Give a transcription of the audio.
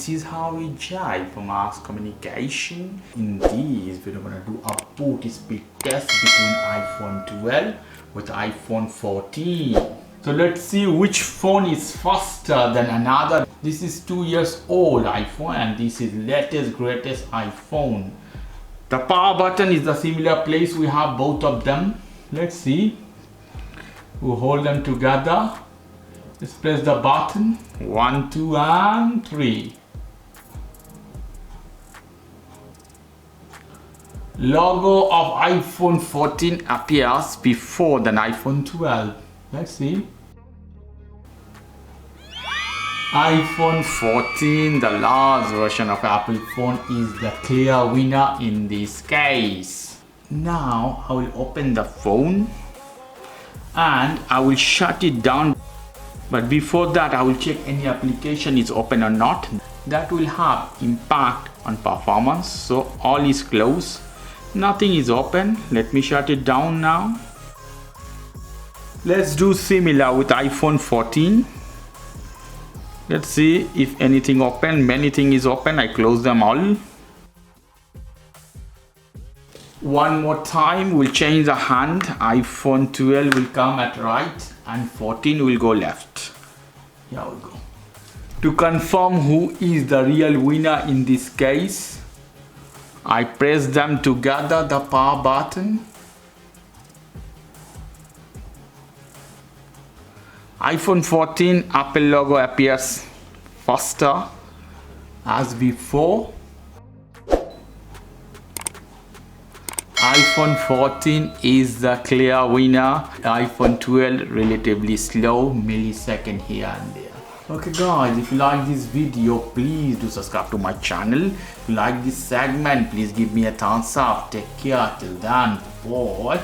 this is how we jive for mass communication. In this, we're gonna do a boot speed test between iPhone 12 with iPhone 14. So let's see which phone is faster than another. This is 2 years old iPhone and this is latest greatest iPhone. The power button is the similar place, we have both of them. Let's see. We'll hold them together. Let's press the button. 1, 2 and 3. Logo of iPhone 14 appears before the iPhone 12. Let's see. iPhone 14, the last version of Apple phone, is the clear winner in this case. Now I will open the phone and I will shut it down. But before that, I will check any application is open or not. That will have impact on performance. So all is closed. Nothing is open. Let me shut it down now. Let's do similar with iPhone 14. Let's see if anything open. Many things is open. I close them all. One more time, we'll change the hand. iPhone 12 will come at right and 14 will go left. Here we go. To confirm who is the real winner in this case, I press them together, the power button. iPhone 14 Apple logo appears faster as before. iPhone 14 is the clear winner. iPhone 12 relatively slow, millisecond here and there. Okay guys, if you like this video, please do subscribe to my channel. If you like this segment, please give me a thumbs up. Take care till then. Bye.